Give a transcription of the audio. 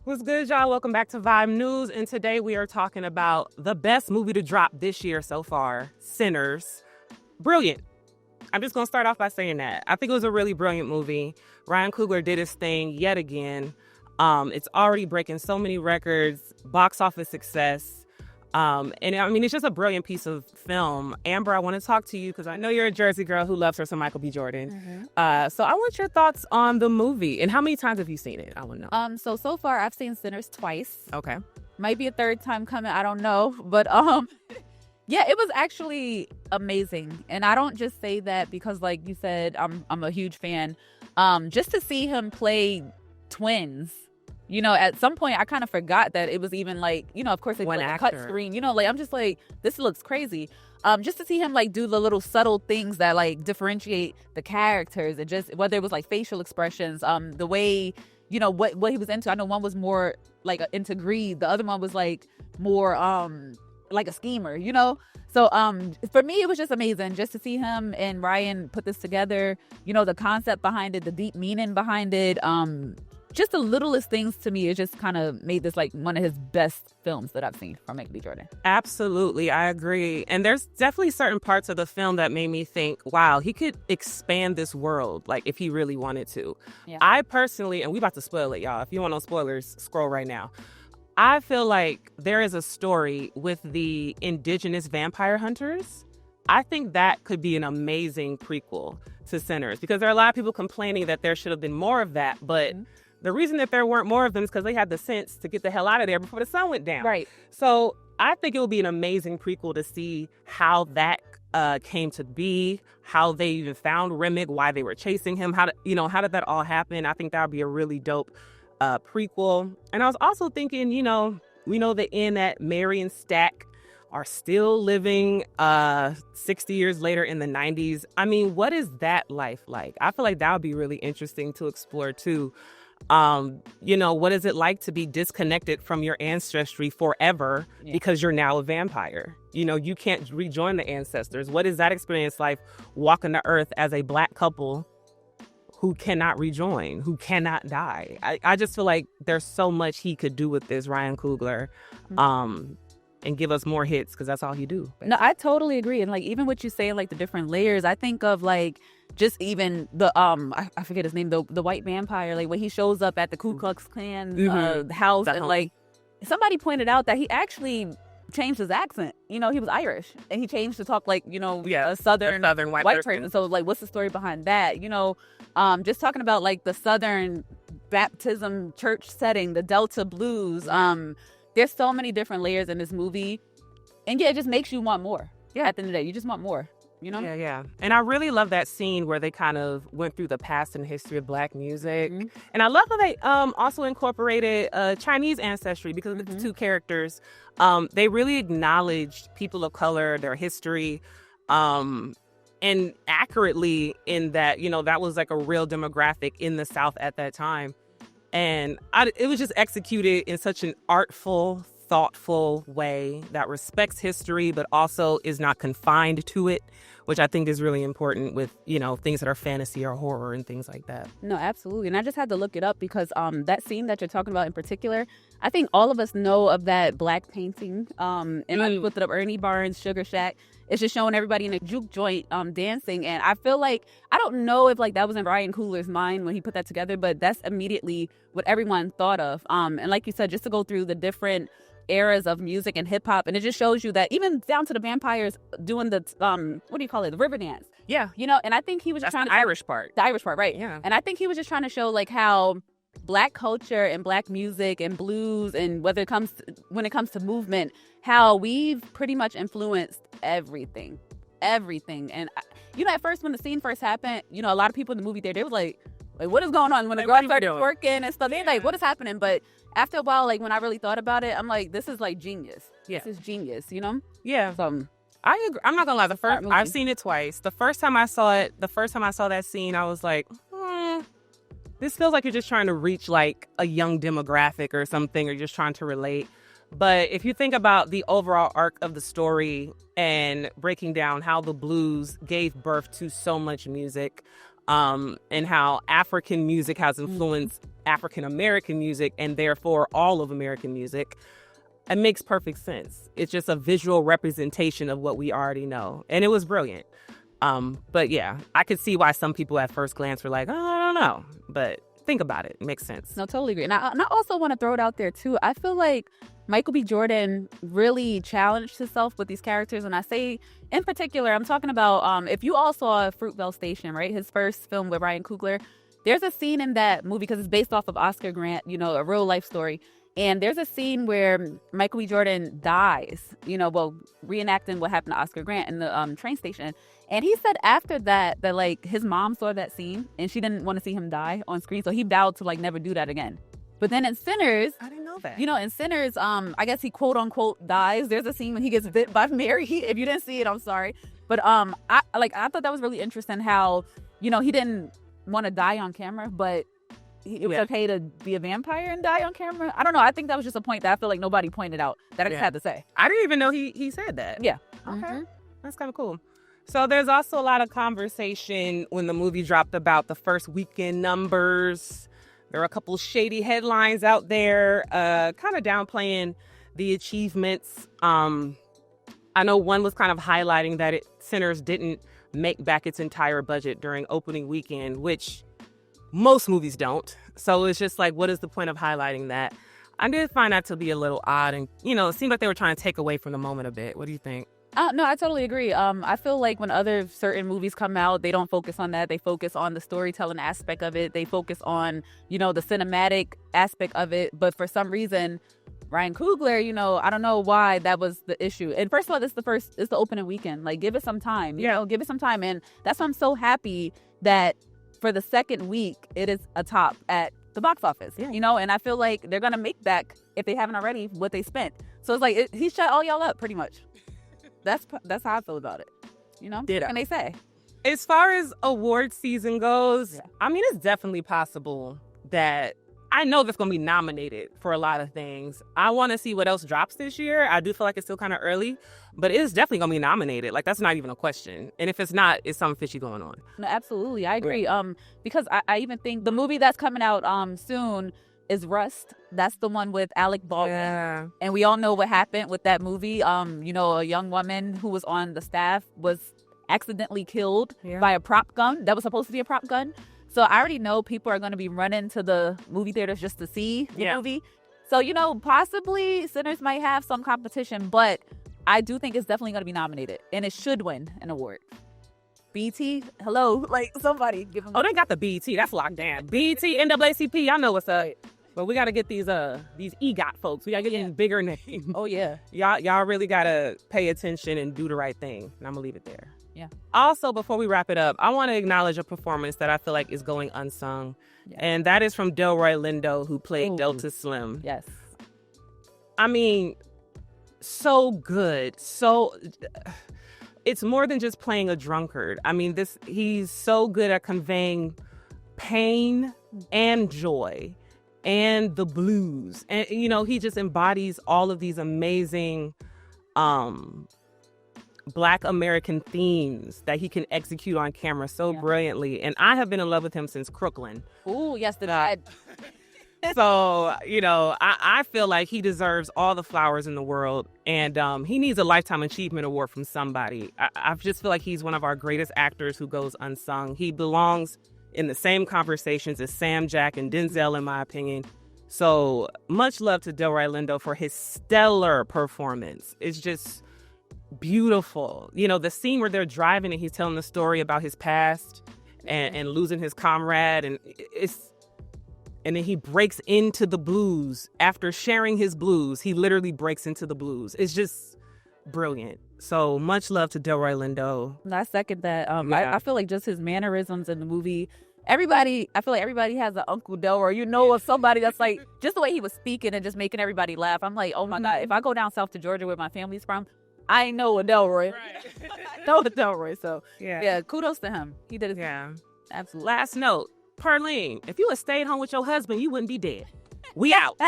What's good, y'all? Welcome back to Vibe News. And today we are talking about the best movie to drop this year so far, Sinners. Brilliant. I'm just going to start off by saying that. I think it was a really brilliant movie. Ryan Coogler did his thing yet again. It's already breaking so many records, box office success. And I mean, it's just a brilliant piece of film. Amber, I want to talk to you because I know you're a Jersey girl who loves her some Michael B. Jordan. So I want your thoughts on the movie. And how many times have you seen it? I want to know. So far I've seen Sinners twice. Okay. Might be a third time coming, I don't know. But yeah, it was actually amazing. And I don't just say that because, like you said, I'm a huge fan. Just to see him play twins. You know, at some point, I kind of forgot that it was even like, you know, of course, it's like a cut screen. You know, like I'm just like, this looks crazy. Just to see him like do the little subtle things that like differentiate the characters, and just whether it was like facial expressions, the way, you know, what he was into. I know one was more like into greed, the other one was like more like a schemer, you know. So for me, it was just amazing just to see him and Ryan put this together. You know, the concept behind it, the deep meaning behind it. Just the littlest things to me, it just kind of made this like one of his best films that I've seen from Michael B. Jordan. Absolutely, I agree. And there's definitely certain parts of the film that made me think, wow, he could expand this world, like if he really wanted to. Yeah. I personally, and we about to spoil it, y'all. If you want no spoilers, scroll right now. I feel like there is a story with the indigenous vampire hunters. I think that could be an amazing prequel to Sinners, because there are a lot of people complaining that there should have been more of that, but the reason that there weren't more of them is because they had the sense to get the hell out of there before the sun went down. Right. So I think it would be an amazing prequel to see how that came to be, how they even found Remick, why they were chasing him, how did that all happen? I think that would be a really dope prequel. And I was also thinking, you know, we know the end that Mary and Stack are still living 60 years later in the 90s. I mean, what is that life like? I feel like that would be really interesting to explore too. You know, what is it like to be disconnected from your ancestry forever because you're now a vampire? You know, you can't rejoin the ancestors. What is that experience like walking the earth as a Black couple who cannot rejoin, who cannot die? I just feel like there's so much he could do with this, Ryan Coogler, and give us more hits, because that's all he do. No, I totally agree. And like, even what you say, like the different layers, I think of like just even the I forget his name, the white vampire, like when he shows up at the Ku Klux Klan house, and like somebody pointed out that he actually changed his accent. You know, he was Irish and he changed to talk like, you know, a southern white person. So like, what's the story behind that? You know, just talking about like the Southern baptism church setting, the Delta blues. There's so many different layers in this movie, and yeah, it just makes you want more. Yeah, at the end of the day, you just want more. You know? Yeah. And I really love that scene where they kind of went through the past and history of Black music. And I love how they also incorporated Chinese ancestry, because of the two characters. They really acknowledged people of color, their history, and accurately, in that, you know, that was like a real demographic in the South at that time. And it was just executed in such an artful, thoughtful way that respects history, but also is not confined to it, which I think is really important with, you know, things that are fantasy or horror and things like that. No, absolutely. And I just had to look it up because that scene that you're talking about in particular, I think all of us know of that Black painting. And I looked it up, Ernie Barnes, Sugar Shack. It's just showing everybody in a juke joint dancing. And I feel like, I don't know if like that was in Ryan Coogler's mind when he put that together, but that's immediately what everyone thought of. And like you said, just to go through the different eras of music and hip hop, and it just shows you that even down to the vampires doing the what do you call it, the river dance. Yeah, you know. And I think he was just trying the Irish part, right? Yeah. And I think he was just trying to show like how Black culture and Black music and blues, and when it comes to movement, how we've pretty much influenced everything. And you know, at first when the scene first happened, you know, a lot of people in the movie there, they was like what is going on? When the girls started twerking and stuff, they're like, what is happening? But after a while, like when I really thought about it, I'm like, this is like genius. Yeah, this is genius. You know? Yeah. So I agree. I'm not gonna lie. I've seen it twice. The first time I saw that scene, I was like, this feels like you're just trying to reach like a young demographic or something, or you're just trying to relate. But if you think about the overall arc of the story and breaking down how the blues gave birth to so much music, and how African music has influenced African American music and therefore all of American music. It makes perfect sense. It's just a visual representation of what we already know. And it was brilliant. But yeah, I could see why some people at first glance were like, oh, I don't know. But think about it. It makes sense. No, totally agree. And I also want to throw it out there too. I feel like Michael B. Jordan really challenged himself with these characters. And I say in particular, I'm talking about if you all saw Fruitvale Station, right? His first film with Ryan Coogler. There's a scene in that movie because it's based off of Oscar Grant, a real life story. And there's a scene where Michael B. Jordan dies, reenacting what happened to Oscar Grant in the train station. And he said after that like his mom saw that scene and she didn't want to see him die on screen. So he vowed to like never do that again. But then in Sinners, I didn't know that. In Sinners, I guess he quote unquote dies. There's a scene when he gets bit by Mary. If you didn't see it, I'm sorry. But I thought that was really interesting how, he didn't want to die on camera, but it was okay to be a vampire and die on camera. I don't know. I think that was just a point that I feel like nobody pointed out that I just had to say. I didn't even know he said that. Yeah. Okay. That's kind of cool. So there's also a lot of conversation when the movie dropped about the first weekend numbers. There are a couple shady headlines out there kind of downplaying the achievements. I know one was kind of highlighting that Sinners didn't make back its entire budget during opening weekend, which most movies don't. So it's just like, what is the point of highlighting that? I did find that to be a little odd. And, it seemed like they were trying to take away from the moment a bit. What do you think? No, I totally agree. I feel like when other certain movies come out, they don't focus on that. They focus on the storytelling aspect of it. They focus on, the cinematic aspect of it. But for some reason, Ryan Coogler, I don't know why that was the issue. And first of all, it's the opening weekend. Like, give it some time. Give it some time. And that's why I'm so happy that for the second week, it is a top at the box office, and I feel like they're going to make back, if they haven't already, what they spent. So it's like, he shut all y'all up pretty much. That's how I feel about it. What can they say? As far as award season goes, I mean, it's definitely possible that I know that's going to be nominated for a lot of things. I want to see what else drops this year. I do feel like it's still kind of early, but it is definitely going to be nominated. Like, that's not even a question. And if it's not, it's something fishy going on. No, absolutely. I agree. Because I even think the movie that's coming out soon is Rust. That's the one with Alec Baldwin. Yeah. And we all know what happened with that movie. A young woman who was on the staff was accidentally killed by a prop gun. That was supposed to be a prop gun. So I already know people are going to be running to the movie theaters just to see the movie. So, possibly Sinners might have some competition, but I do think it's definitely going to be nominated. And it should win an award. BT, hello, like somebody give them. Oh, they got the BT. That's locked down. BT, NAACP, y'all know what's up. But we got to get these EGOT folks. We got to get these bigger names. Oh, yeah. Y'all really got to pay attention and do the right thing. And I'm going to leave it there. Yeah. Also, before we wrap it up, I want to acknowledge a performance that I feel like is going unsung. Yeah. And that is from Delroy Lindo, who played Delta Slim. Yes. I mean, so good. So it's more than just playing a drunkard. I mean, he's so good at conveying pain and joy and the blues. And, he just embodies all of these amazing Black American themes that he can execute on camera so brilliantly. And I have been in love with him since Crooklyn. Ooh, yes, the So, I feel like he deserves all the flowers in the world. And he needs a Lifetime Achievement Award from somebody. I just feel like he's one of our greatest actors who goes unsung. He belongs in the same conversations as Sam, Jack, and Denzel, in my opinion. So much love to Delroy Lindo for his stellar performance. It's just beautiful. The scene where they're driving and he's telling the story about his past and losing his comrade. And then he breaks into the blues. After sharing his blues, he literally breaks into the blues. It's just brilliant. So much love to Delroy Lindo. I second that. I feel like just his mannerisms in the movie. I feel like everybody has an Uncle Delroy. Of somebody that's like, just the way he was speaking and just making everybody laugh. I'm like, oh my God, if I go down south to Georgia where my family's from, I know a Delroy. Right. I know a Delroy. So yeah, kudos to him. He did it. Yeah. Absolutely. Last note, Perlene, if you had stayed home with your husband, you wouldn't be dead. We out.